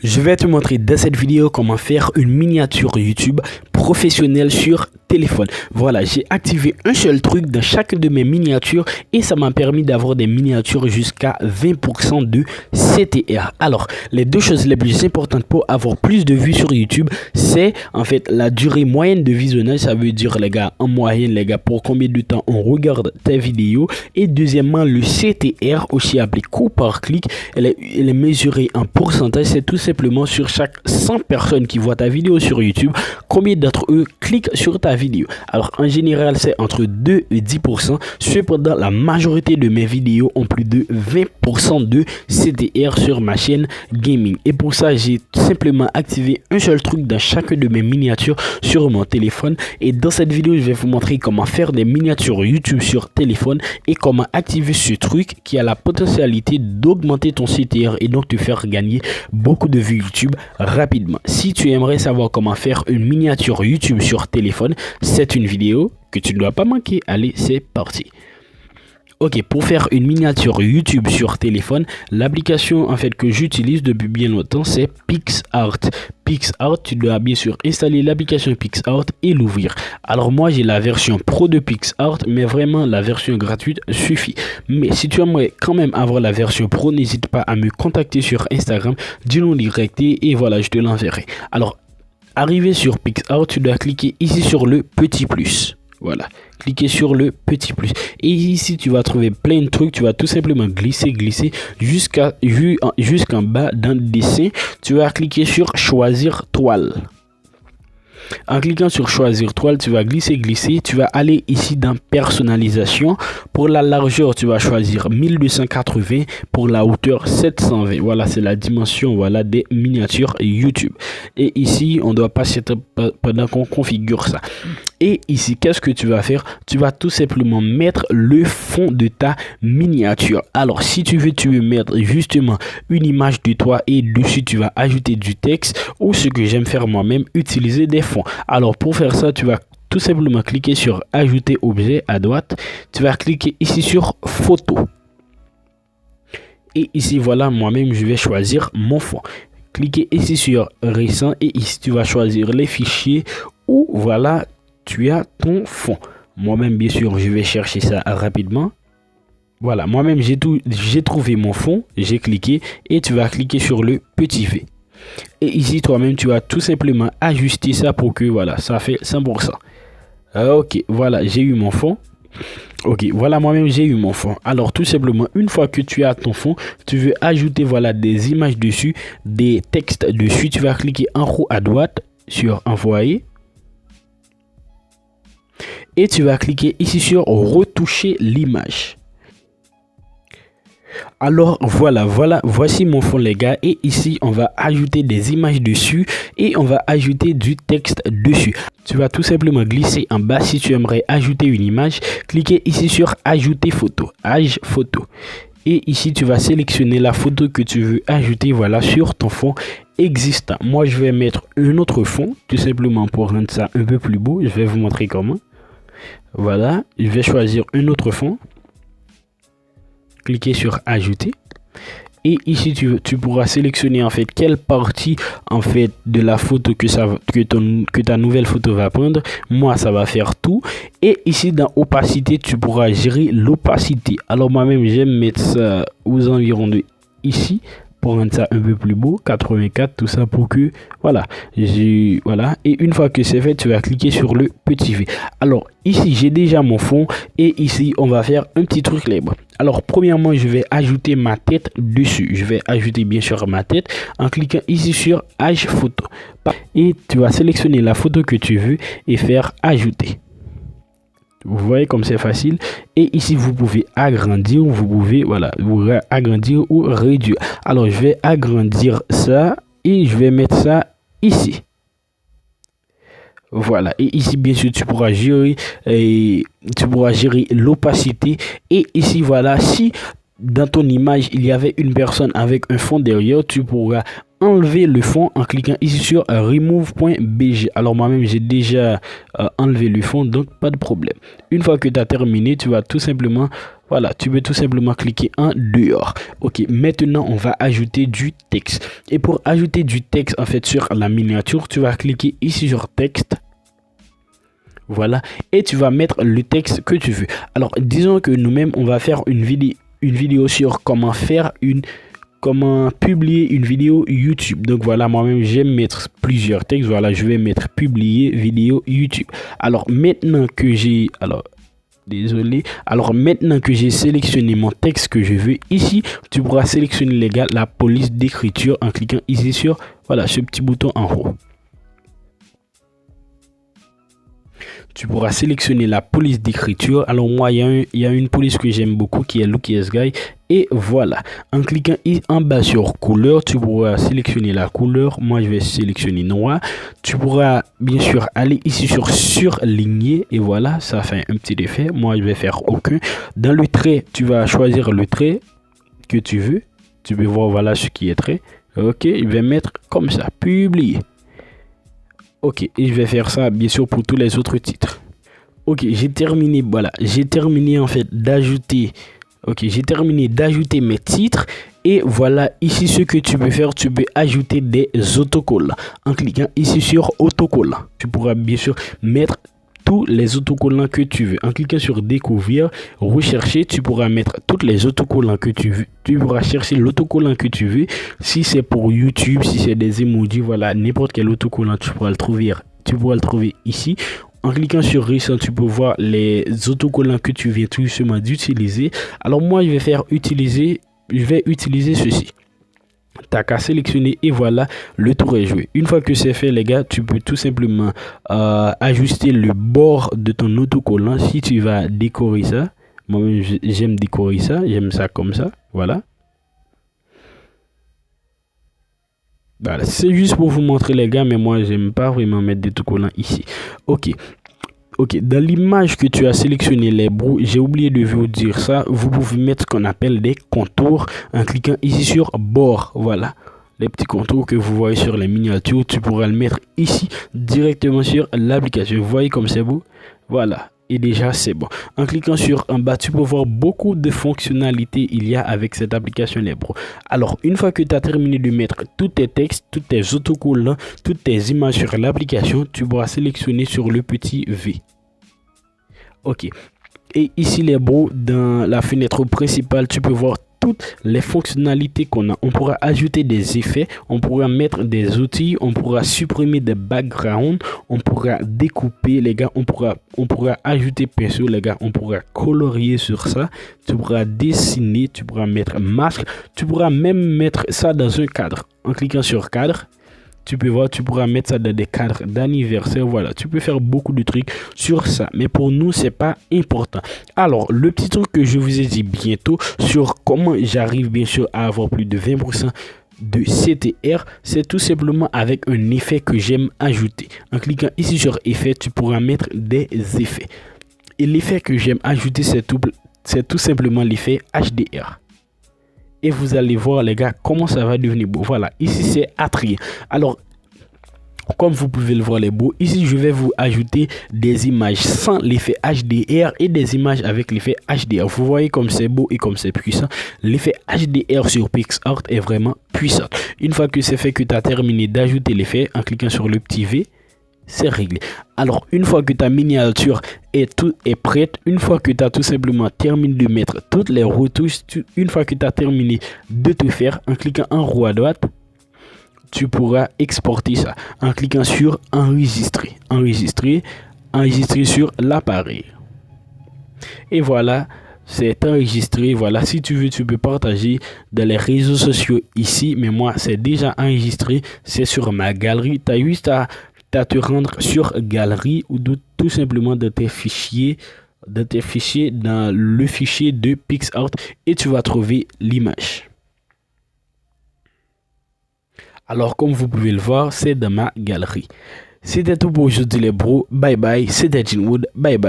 Je vais te montrer dans cette vidéo comment faire une miniature YouTube professionnelle sur téléphone. Voilà, j'ai activé un seul truc dans chacune de mes miniatures et ça m'a permis d'avoir des miniatures jusqu'à 20% de CTR. Alors, les deux choses les plus importantes pour avoir plus de vues sur YouTube, c'est en fait la durée moyenne de visionnage. Ça veut dire, les gars, en moyenne, les gars, pour combien de temps on regarde tes vidéos. Et deuxièmement, le CTR, aussi appelé coût par clic, elle est mesurée en pourcentage. C'est tout simplement sur chaque 100 personnes qui voient ta vidéo sur YouTube, combien d'entre eux cliquent sur ta vidéo. Alors en général, c'est entre 2 et 10%. Cependant, la majorité de mes vidéos ont plus de 20% de CTR sur ma chaîne gaming. Et pour ça, j'ai simplement activé un seul truc dans chacune de mes miniatures sur mon téléphone. Et dans cette vidéo, je vais vous montrer comment faire des miniatures YouTube sur téléphone et comment activer ce truc qui a la potentialité d'augmenter ton CTR et donc te faire gagner beaucoup de vues YouTube rapidement. Si tu aimerais savoir comment faire une miniature YouTube sur téléphone, c'est une vidéo que tu ne dois pas manquer. Allez, c'est parti. Ok, pour faire une miniature YouTube sur téléphone, l'application en fait que j'utilise depuis bien longtemps, c'est PicsArt. PicsArt, tu dois bien sûr installer l'application PicsArt et l'ouvrir. Alors moi, j'ai la version pro de PicsArt, mais vraiment la version gratuite suffit. Mais si tu aimerais quand même avoir la version pro, n'hésite pas à me contacter sur Instagram, dis-nous direct et voilà, je te l'enverrai. Alors, arrivé sur PicsArt, tu dois cliquer ici sur le petit plus. Voilà, cliquez sur le petit plus. Et ici, tu vas trouver plein de trucs. Tu vas tout simplement glisser jusqu'en bas dans le dessin. Tu vas cliquer sur choisir toile. En cliquant sur choisir toile, tu vas glisser. Tu vas aller ici dans personnalisation. Pour la largeur, tu vas choisir 1280. Pour la hauteur, 720. Voilà, c'est la dimension, voilà, des miniatures YouTube. Et ici, on doit passer pendant qu'on configure ça. Et ici, qu'est-ce que tu vas faire? Tu vas tout simplement mettre le fond de ta miniature. Alors, si tu veux mettre justement une image de toi et dessus, tu vas ajouter du texte ou ce que j'aime faire moi-même, utiliser des fonds. Alors, pour faire ça, tu vas tout simplement cliquer sur ajouter objet à droite. Tu vas cliquer ici sur photo. Et ici, voilà, moi-même, je vais choisir mon fond. Cliquez ici sur récent et ici, tu vas choisir les fichiers où, voilà, tu as ton fond. Moi-même, bien sûr, je vais chercher ça rapidement. Voilà, moi-même, j'ai trouvé mon fond. J'ai cliqué et tu vas cliquer sur le petit V. Et ici, toi-même, tu vas tout simplement ajuster ça pour que, voilà, ça fait 100%. Ok, voilà, j'ai eu mon fond. Ok, voilà, moi-même, j'ai eu mon fond. Alors, tout simplement, une fois que tu as ton fond, tu veux ajouter, voilà, des images dessus, des textes dessus. Tu vas cliquer en haut à droite sur envoyer. Et tu vas cliquer ici sur retoucher l'image. Alors voici mon fond les gars, et ici on va ajouter des images dessus et on va ajouter du texte dessus. Tu vas tout simplement glisser en bas. Si tu aimerais ajouter une image, cliquez ici sur ajouter photo, photo. Et ici tu vas sélectionner la photo que tu veux ajouter, voilà, sur ton fond existant. Moi je vais mettre un autre fond tout simplement pour rendre ça un peu plus beau. Je vais vous montrer comment. Voilà, je vais choisir un autre fond. Cliquez sur ajouter. Et ici tu pourras sélectionner en fait quelle partie en fait de la photo que ta nouvelle photo va prendre. Moi ça va faire tout. Et ici dans opacité, tu pourras gérer l'opacité. Alors moi-même j'aime mettre ça aux environs de ici pour rendre ça un peu plus beau, 84, tout ça pour que voilà, voilà. Et une fois que c'est fait, tu vas cliquer sur le petit V. Alors ici j'ai déjà mon fond et ici on va faire un petit truc libre. Alors premièrement, je vais ajouter ma tête dessus. Je vais ajouter bien sûr ma tête en cliquant ici sur Age photo. Et tu vas sélectionner la photo que tu veux et faire ajouter. Vous voyez comme c'est facile. Et ici vous pouvez agrandir, vous pouvez voilà, agrandir ou réduire. Alors je vais agrandir ça et je vais mettre ça ici. Voilà, et ici bien sûr tu pourras gérer l'opacité. Et ici voilà, si dans ton image il y avait une personne avec un fond derrière, tu pourras enlever le fond en cliquant ici sur remove.bg. Alors moi-même j'ai déjà enlevé le fond, donc pas de problème. Une fois que tu as terminé, tu vas tout simplement Voilà, tu peux tout simplement cliquer en dehors. Ok, maintenant on va ajouter du texte. Et pour ajouter du texte en fait sur la miniature, tu vas cliquer ici sur texte. Voilà, et tu vas mettre le texte que tu veux. Alors disons que nous-mêmes on va faire une vidéo sur comment publier une vidéo YouTube. Donc voilà, moi-même j'aime mettre plusieurs textes. Voilà, je vais mettre publier vidéo YouTube. Alors maintenant que j'ai maintenant que j'ai sélectionné mon texte que je veux ici, tu pourras sélectionner les gars la police d'écriture en cliquant ici sur voilà ce petit bouton en haut. Tu pourras sélectionner la police d'écriture. Alors moi, il y a une police que j'aime beaucoup qui est Luckiest Guy. Et voilà, en cliquant en bas sur couleur, tu pourras sélectionner la couleur. Moi, je vais sélectionner noir. Tu pourras bien sûr aller ici sur surligner. Et voilà, ça fait un petit effet. Moi, je vais faire aucun. Dans le trait, tu vas choisir le trait que tu veux. Tu peux voir, voilà ce qui est trait. Ok, je vais mettre comme ça, publier. Ok, et je vais faire ça bien sûr pour tous les autres titres. Ok, j'ai terminé, voilà, j'ai terminé en fait d'ajouter. Ok, j'ai terminé d'ajouter mes titres. Et voilà, ici ce que tu peux faire, tu peux ajouter des autocollants. En cliquant ici sur autocollants, tu pourras bien sûr mettre tous les autocollants que tu veux. En cliquant sur découvrir, rechercher, tu pourras mettre tous les autocollants que tu veux. Tu pourras chercher l'autocollant que tu veux. Si c'est pour YouTube, si c'est des emojis, voilà, n'importe quel autocollant, tu pourras le trouver ici. En cliquant sur récent, tu peux voir les autocollants que tu viens tout simplement d'utiliser. Alors moi, je vais utiliser ceci. T'as qu'à sélectionner et voilà, le tour est joué. Une fois que c'est fait les gars, tu peux tout simplement ajuster le bord de ton autocollant. Si tu vas décorer ça, moi j'aime décorer ça, j'aime ça comme ça, voilà. Voilà, c'est juste pour vous montrer les gars, mais moi j'aime pas vraiment mettre des autocollants ici. Ok, dans l'image que tu as sélectionné les bros, j'ai oublié de vous dire ça, vous pouvez mettre ce qu'on appelle des contours en cliquant ici sur bord. Voilà, les petits contours que vous voyez sur les miniatures, tu pourras le mettre ici directement sur l'application. Vous voyez comme c'est beau? Voilà, et déjà c'est bon. En cliquant sur en bas, tu peux voir beaucoup de fonctionnalités il y a avec cette application les bros. Alors une fois que tu as terminé de mettre tous tes textes, tous tes autocollants, toutes tes images sur l'application, tu pourras sélectionner sur le petit V. Ok, et ici les bros, dans la fenêtre principale, tu peux voir toutes les fonctionnalités qu'on a. On pourra ajouter des effets, on pourra mettre des outils, on pourra supprimer des backgrounds, on pourra découper les gars, on pourra ajouter pinceau les gars, on pourra colorier sur ça, tu pourras dessiner, tu pourras mettre masque, tu pourras même mettre ça dans un cadre. En cliquant sur cadre, tu peux voir, tu pourras mettre ça dans des cadres d'anniversaire. Voilà, tu peux faire beaucoup de trucs sur ça. Mais pour nous, c'est pas important. Alors, le petit truc que je vous ai dit bientôt sur comment j'arrive bien sûr à avoir plus de 20% de CTR, c'est tout simplement avec un effet que j'aime ajouter. En cliquant ici sur effet, tu pourras mettre des effets. Et l'effet que j'aime ajouter, c'est tout simplement l'effet HDR. Et vous allez voir les gars comment ça va devenir beau. Voilà, ici c'est attrayant. Alors comme vous pouvez le voir les beaux, ici je vais vous ajouter des images sans l'effet HDR et des images avec l'effet HDR. Vous voyez comme c'est beau et comme c'est puissant. L'effet HDR sur PixArt est vraiment puissant. Une fois que c'est fait, que tu as terminé d'ajouter l'effet en cliquant sur le petit V, c'est réglé. Alors une fois que ta miniature est prête, une fois que tu as tout simplement terminé de mettre toutes les retouches, une fois que tu as terminé de tout faire, en cliquant en haut à droite, tu pourras exporter ça en cliquant sur enregistrer, enregistrer sur l'appareil. Et voilà, c'est enregistré. Voilà, si tu veux, tu peux partager dans les réseaux sociaux ici, mais moi c'est déjà enregistré, c'est sur ma galerie. Tu as juste à te rendre sur galerie ou tout simplement dans tes fichiers dans le fichier de PixArt et tu vas trouver l'image. Alors comme vous pouvez le voir, c'est dans ma galerie. C'était tout pour aujourd'hui les bros. Bye bye, c'était Jinwood. Bye bye.